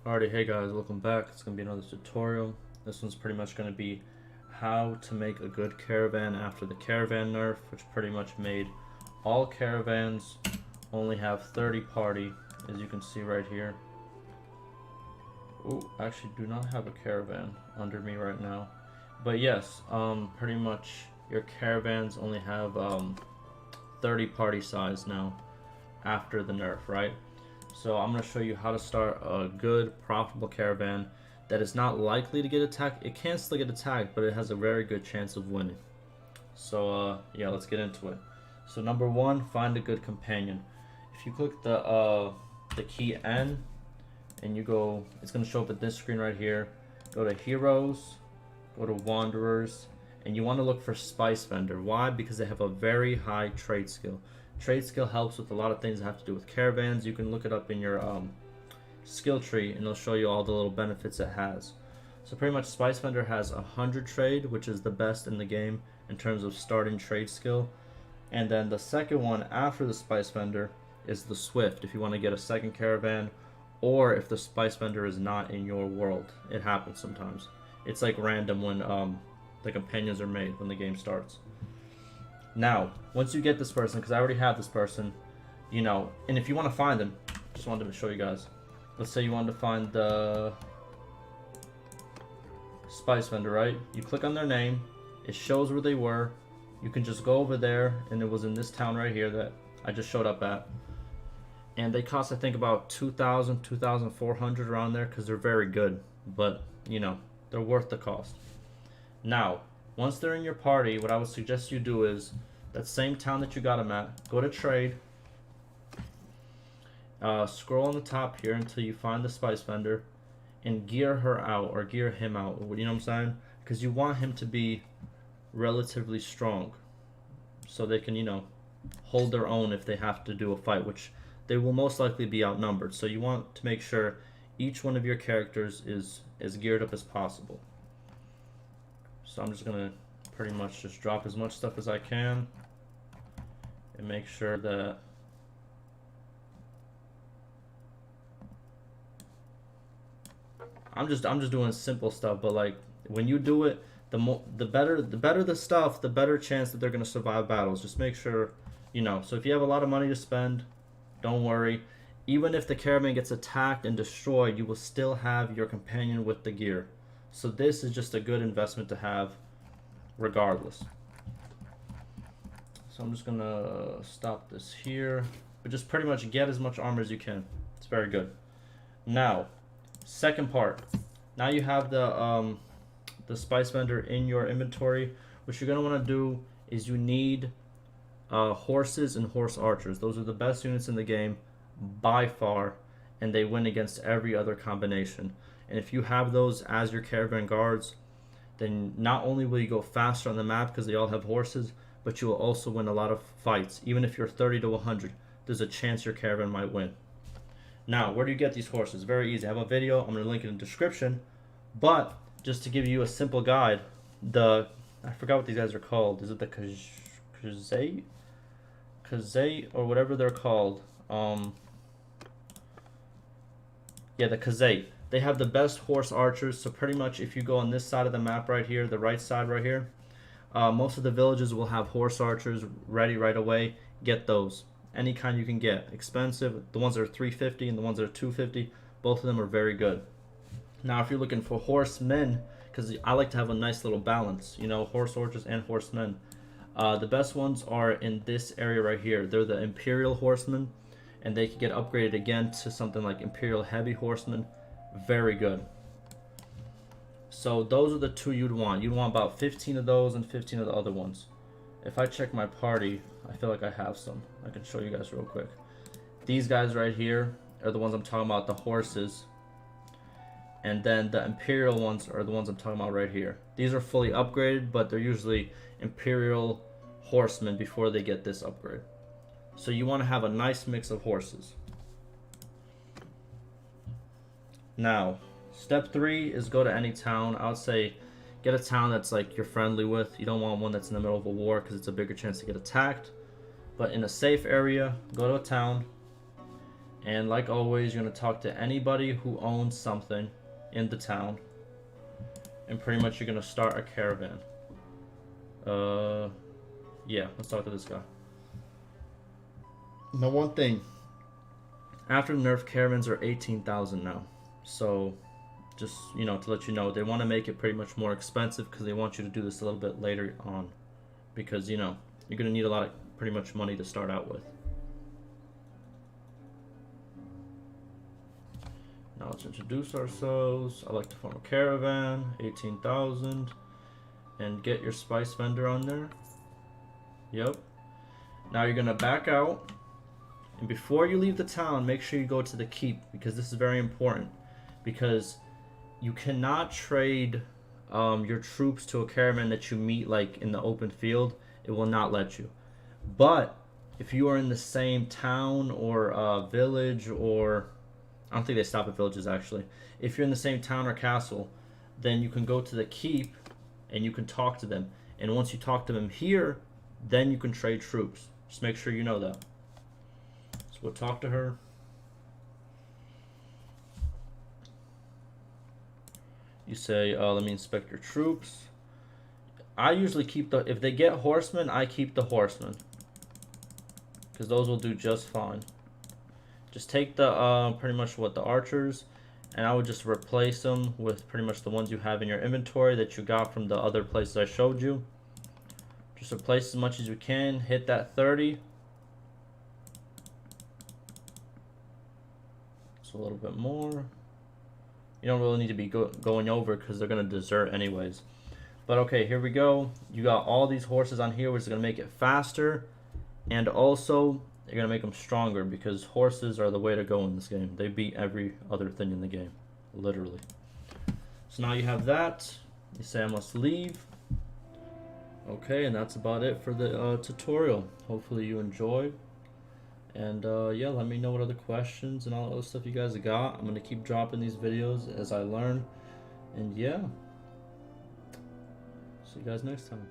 Alrighty, hey guys, welcome back. It's going to be another tutorial. This one's pretty much going to be how to make a good caravan after the caravan nerf, which pretty much made all caravans only have 30 party, as you can see right here. Oh, I actually do not have a caravan under me right now. But yes, pretty much your caravans only have 30 party size now after the nerf, right? So I'm going to show you how to start a good, profitable caravan that is not likely to get attacked. It can still get attacked, but it has a very good chance of winning. So yeah, let's get into it. So number one, find a good companion. If you click the key N and you go, it's going to show up at this screen right here. Go to Heroes, go to Wanderers, and you want to look for Spice Vendor. Why? Because they have a very high trade skill. Trade skill helps with a lot of things that have to do with caravans. You can look it up in your skill tree and it'll show you all the little benefits it has. So pretty much Spice Vendor has 100 trade, which is the best in the game in terms of starting trade skill. And then the second one after the Spice Vendor is the Swift, if you want to get a second caravan, or if the Spice Vendor is not in your world. It happens sometimes. It's like random when the companions are made when the game starts. Now, once you get this person, because I already have this person, you know, and if you want to find them, just wanted to show you guys. Let's say you wanted to find the Spice Vendor, right? You click on their name, it shows where they were. You can just go over there, and it was in this town right here that I just showed up at. And they cost, I think, about 2,000, 2,400 around there, because they're very good. But, you know, they're worth the cost. Now, once they're in your party, what I would suggest you do is that same town that you got them at, go to trade, scroll on the top here until you find the Spice Vendor, and gear her out or gear him out. You know what I'm saying? Because you want him to be relatively strong, so they can, you know, hold their own if they have to do a fight, which they will most likely be outnumbered. So you want to make sure each one of your characters is as geared up as possible. So I'm just gonna pretty much just drop as much stuff as I can and make sure that I'm just doing simple stuff, but like when you do it, the better the stuff, the better chance that they're gonna survive battles. Just make sure, you know. So if you have a lot of money to spend, don't worry. Even if the caravan gets attacked and destroyed, you will still have your companion with the gear. So this is just a good investment to have regardless. So I'm just gonna stop this here, but just pretty much get as much armor as you can. It's very good. Now, second part. Now you have the Spice Vendor in your inventory. What you're gonna want to do is you need horses and horse archers. Those are the best units in the game by far, and they win against every other combination. And if you have those as your caravan guards, then not only will you go faster on the map because they all have horses, but you will also win a lot of fights. Even if you're 30 to 100, there's a chance your caravan might win. Now, where do you get these horses? Very easy. I have a video. I'm going to link it in the description. But just to give you a simple guide, I forgot what these guys are called. Is it the Kazate or whatever they're called? Yeah, the Kazate. They have the best horse archers, so pretty much if you go on this side of the map right here, the right side right here, most of the villages will have horse archers ready right away. Get those. Any kind you can get. Expensive. The ones that are 350 and the ones that are 250, both of them are very good. Now if you're looking for horsemen, because I like to have a nice little balance, you know, horse archers and horsemen. The best ones are in this area right here. They're the Imperial Horsemen, and they can get upgraded again to something like Imperial Heavy Horsemen. Very good. So those are the two you'd want. You'd want about 15 of those and 15 of the other ones. If I check my party, I feel like I have some. I can show you guys real quick. These guys right here are the ones I'm talking about, the horses. And then the Imperial ones are the ones I'm talking about right here. These are fully upgraded, but they're usually Imperial Horsemen before they get this upgrade. So you want to have a nice mix of horses. Now, step 3 is go to any town. I would say get a town that's like you're friendly with. You don't want one that's in the middle of a war because it's a bigger chance to get attacked. But in a safe area, go to a town And like always, you're going to talk to anybody who owns something in the town. And pretty much you're going to start a caravan. Yeah, let's talk to this guy. Now, one thing. After the nerf, caravans are 18,000 now. So, just, you know, to let you know, they want to make it pretty much more expensive because they want you to do this a little bit later on. Because, you know, you're going to need a lot of pretty much money to start out with. Now let's introduce ourselves. I like to form a caravan, 18,000. And get your spice vendor on there. Yep. Now you're going to back out. And before you leave the town, make sure you go to the keep. Because this is very important. Because you cannot trade your troops to a caravan that you meet like in the open field. It will not let you. But if you are in the same town or village, or I don't think they stop at villages actually. If you're in the same town or castle, then you can go to the keep and you can talk to them. And once you talk to them here, then you can trade troops. Just make sure you know that. So we'll talk to her. You say, let me inspect your troops. I usually keep the, if they get horsemen, I keep the horsemen. Because those will do just fine. Just take the, pretty much what, the archers. And I would just replace them with pretty much the ones you have in your inventory that you got from the other places I showed you. Just replace as much as you can. Hit that 30. So a little bit more. You don't really need to be going over because they're going to desert anyways. But okay, here we go. You got all these horses on here, which is going to make it faster. And also, you're going to make them stronger because horses are the way to go in this game. They beat every other thing in the game, literally. So now you have that. You say I must leave. Okay, and that's about it for the tutorial. Hopefully you enjoyed. And yeah, let me know what other questions and all that other stuff you guys got. I'm going to keep dropping these videos as I learn. And yeah, see you guys next time.